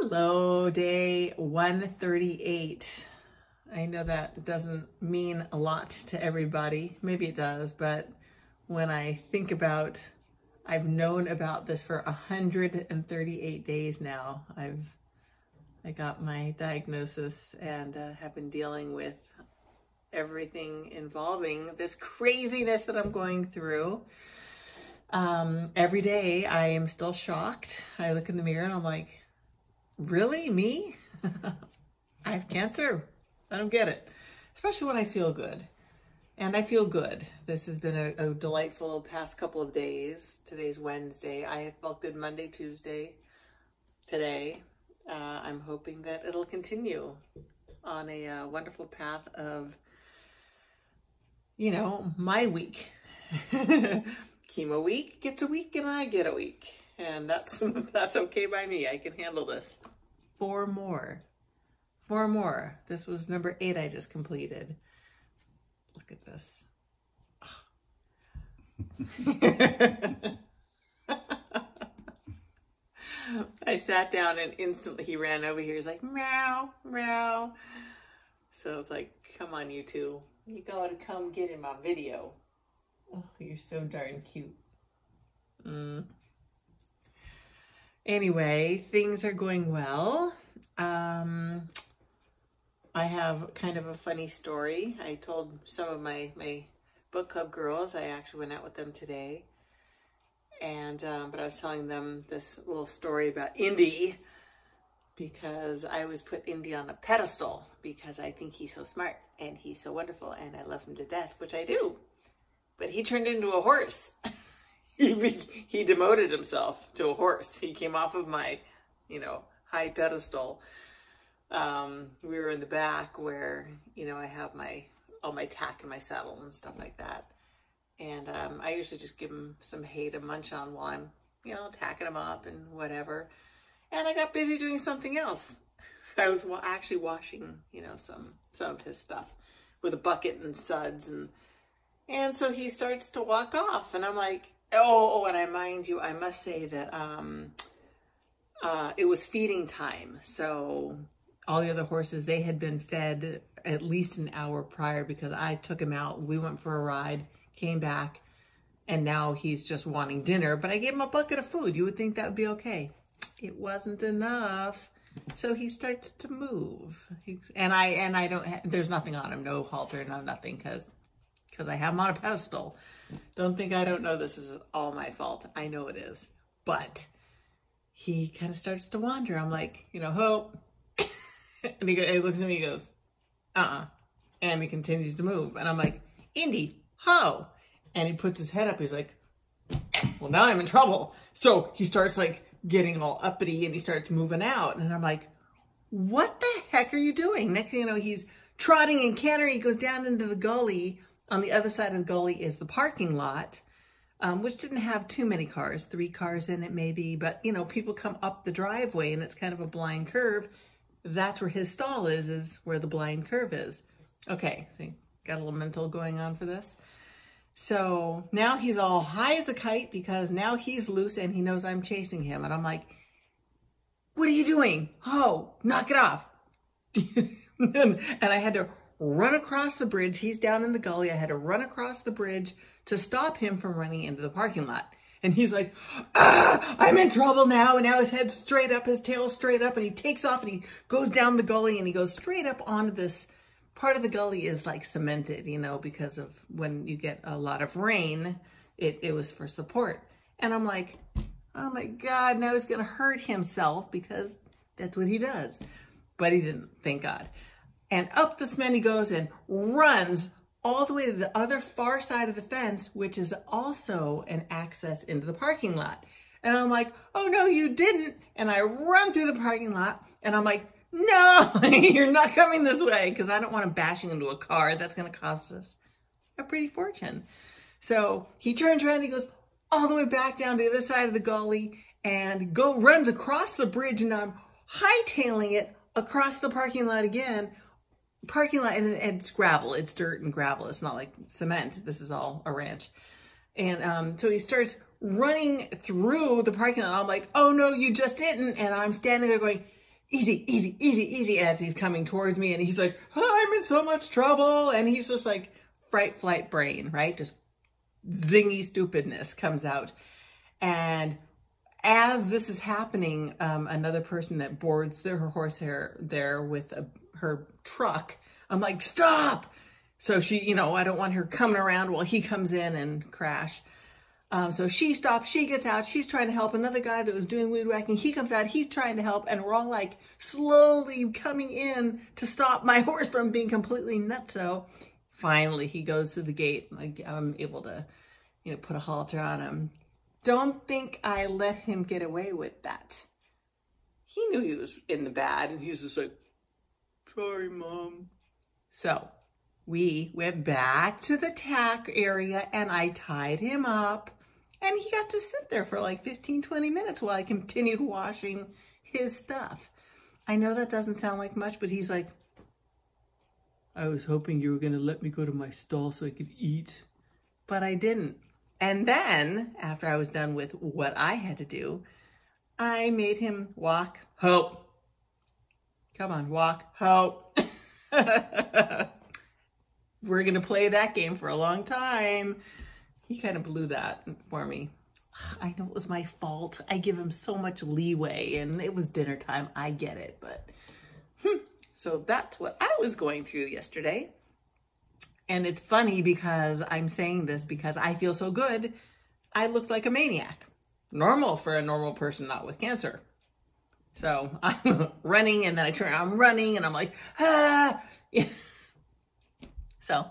Hello, day 138. I know that doesn't mean a lot to everybody. Maybe it does, but when I think about, I've known about this for 138 days now. I got my diagnosis and have been dealing with everything involving this craziness that I'm going through. Every day I am still shocked. I look in the mirror and I'm like, really? Me? I have cancer? I don't get it. Especially when I feel good. And I feel good. This has been a delightful past couple of days. Today's Wednesday. I have felt good Monday, Tuesday, today. I'm hoping that it'll continue on a wonderful path of, my week. Chemo week gets a week and I get a week. And that's okay by me. I can handle this. Four more. This was number 8 I just completed. Look at this. I sat down and instantly he ran over here. He's like, meow, meow. So I was like, come on, you two. You gotta come get in my video. Oh, you're so darn cute. Anyway, things are going well. I have kind of a funny story. I told some of my book club girls, I actually went out with them today. And, but I was telling them this little story about Indy because I always put Indy on a pedestal because I think he's so smart and he's so wonderful and I love him to death, which I do. But he turned into a horse. He demoted himself to a horse. He came off of my, high pedestal. We were in the back where, I have all my tack in my saddle and stuff like that. And I usually just give him some hay to munch on while I'm, tacking him up and whatever. And I got busy doing something else. I was actually washing, some of his stuff with a bucket and suds. And so he starts to walk off and I'm like, oh, and I must say that it was feeding time. So all the other horses, they had been fed at least an hour prior because I took him out. We went for a ride, came back, and now he's just wanting dinner. But I gave him a bucket of food. You would think that would be okay. It wasn't enough. So he starts to move. There's nothing on him, no halter, no nothing, because I have him on a pedestal. Don't think I don't know this is all my fault. I know it is. But he kind of starts to wander. I'm like, Hope. And he looks at me, he goes, and he continues to move. And I'm like, Indy, ho. And he puts his head up. He's like, well, now I'm in trouble. So he starts like getting all uppity and he starts moving out. And I'm like, what the heck are you doing? Next thing you know, he's trotting and cantering. He goes down into the gully. On the other side of the gully is the parking lot, which didn't have too many cars, 3 cars in it maybe. But, people come up the driveway and it's kind of a blind curve. That's where his stall is where the blind curve is. Okay, see, got a little mental going on for this. So now he's all high as a kite because now he's loose and he knows I'm chasing him. And I'm like, what are you doing? Oh, knock it off. And I had to run across the bridge. He's down in the gully. I had to run across the bridge to stop him from running into the parking lot. And he's like, I'm in trouble now. And now his head's straight up, his tail's straight up, and he takes off and he goes down the gully and he goes straight up onto this part of the gully is like cemented, because of when you get a lot of rain, it was for support. And I'm like, oh my God, now he's going to hurt himself because that's what he does. But he didn't, thank God. And up the cement he goes and runs all the way to the other far side of the fence, which is also an access into the parking lot. And I'm like, oh no, you didn't. And I run through the parking lot and I'm like, no, you're not coming this way because I don't want him bashing into a car. That's going to cost us a pretty fortune. So he turns around, he goes all the way back down to the other side of the gully and runs across the bridge, and I'm hightailing it across the parking lot again. And it's gravel, it's dirt and gravel. It's not like cement. This is all a ranch. And so he starts running through the parking lot. I'm like, oh no, you just didn't. And I'm standing there going, easy, easy, easy, easy, as he's coming towards me. And he's like, oh, I'm in so much trouble. And he's just like fright, flight, brain, right? Just zingy stupidness comes out. And as this is happening, another person that boards her horse there with her truck, I'm like, stop. So she, you know, I don't want her coming around while he comes in and crash. So she stops, she gets out, she's trying to help. Another guy that was doing weed whacking, he comes out, he's trying to help, and we're all like slowly coming in to stop my horse from being completely nutso. Finally, he goes to the gate. I'm able to, you know, put a halter on him. Don't think I let him get away with that. He knew he was in the bad, and he was just like, sorry, Mom. So we went back to the tack area, and I tied him up. And he got to sit there for like 15, 20 minutes while I continued washing his stuff. I know that doesn't sound like much, but he's like, I was hoping you were going to let me go to my stall so I could eat. But I didn't. And then, after I was done with what I had to do, I made him walk, hope. Come on, walk, hope. We're going to play that game for a long time. He kind of blew that for me. I know it was my fault. I give him so much leeway, and it was dinner time. I get it, but so that's what I was going through yesterday. And it's funny because I'm saying this because I feel so good. I looked like a maniac. Normal for a normal person, not with cancer. So I'm running, and then I turn around, I'm running, and I'm like, ah. So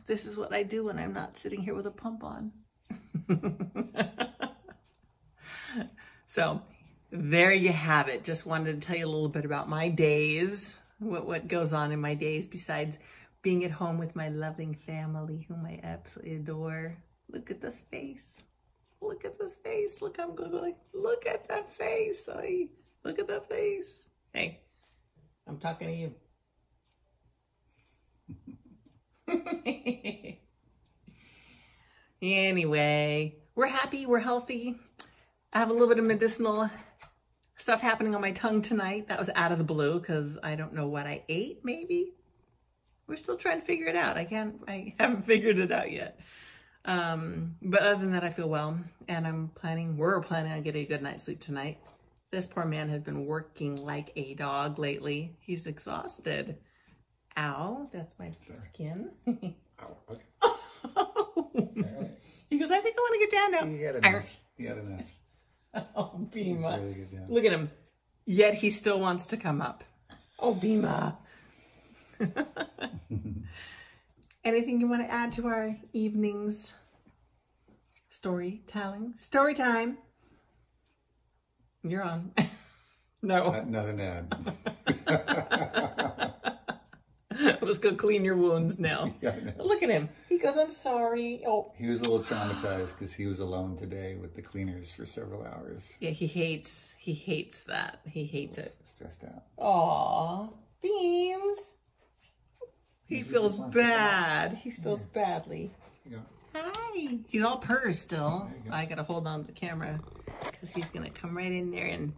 this is what I do when I'm not sitting here with a pump on. So there you have it. Just wanted to tell you a little bit about my days, what goes on in my days besides being at home with my loving family, whom I absolutely adore. Look at this face. Look at this face. Look, I'm going, look at that face. Oy. Look at that face. Hey, I'm talking to you. Anyway, we're happy, we're healthy. I have a little bit of medicinal stuff happening on my tongue tonight. That was out of the blue because I don't know what I ate, maybe. We're still trying to figure it out. I haven't figured it out yet. But other than that, I feel well, and we're planning on getting a good night's sleep tonight. This poor man has been working like a dog lately. He's exhausted. Ow, that's my skin. Ow, okay. Right. He goes, I think I want to get down now. You got enough. Oh, Bima. Really look at him. Yet he still wants to come up. Oh, Bima. Anything you want to add to our evening's storytelling? Story time. You're on. No. Nothing to add. Let's go clean your wounds now. Yeah, look at him. He goes, I'm sorry. Oh. He was a little traumatized because he was alone today with the cleaners for several hours. Yeah, he hates that. He hates it. Stressed out. Aw, Beams. He feels bad. He feels badly. Here you go. Hi. He's all purrs still. I gotta hold on to the camera because he's gonna come right in there and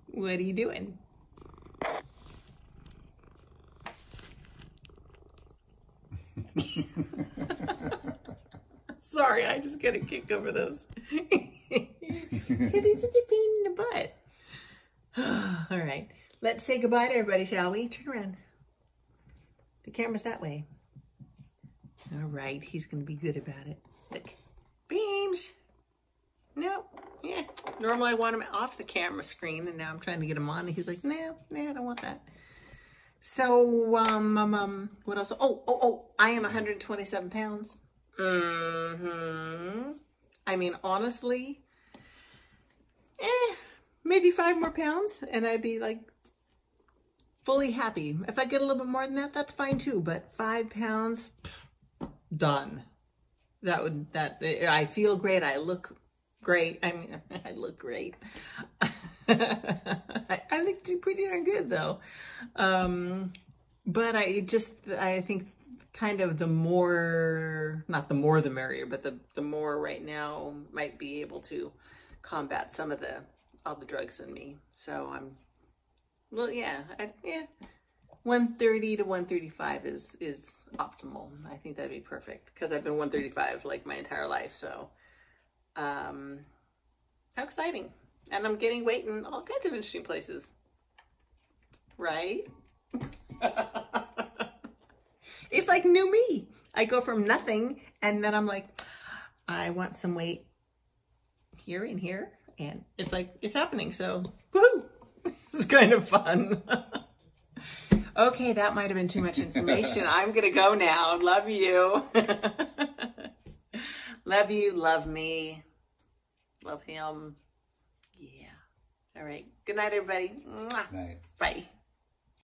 what are you doing? Sorry, I just get a kick over this. He's such a pain in the butt. All right, let's say goodbye to everybody, shall we? Turn around. The camera's that way. All right, he's gonna be good about it. Look, Beams. No, yeah. Normally I want him off the camera screen, and now I'm trying to get him on, and he's like, no, I don't want that. So, what else? Oh, I am 127 pounds. I mean, honestly, maybe 5 more pounds and I'd be like fully happy. If I get a little bit more than that, that's fine too. But 5 pounds, done. I feel great. I look great. I mean, I look great. I look pretty darn good though. But I think kind of the more, not the more the merrier, but the more right now might be able to combat some of all the drugs in me. So I'm, well, yeah, 130 to 135 is optimal. I think that'd be perfect because I've been 135 like my entire life. So, how exciting. And I'm getting weight in all kinds of interesting places. Right? It's like new me. I go from nothing and then I'm like, I want some weight here and here. And it's like, it's happening. So, woohoo! It's kind of fun. Okay, that might have been too much information. I'm going to go now. Love you. Love you. Love me. Love him. Yeah. All right. Good night, everybody. Mwah. Night. Bye.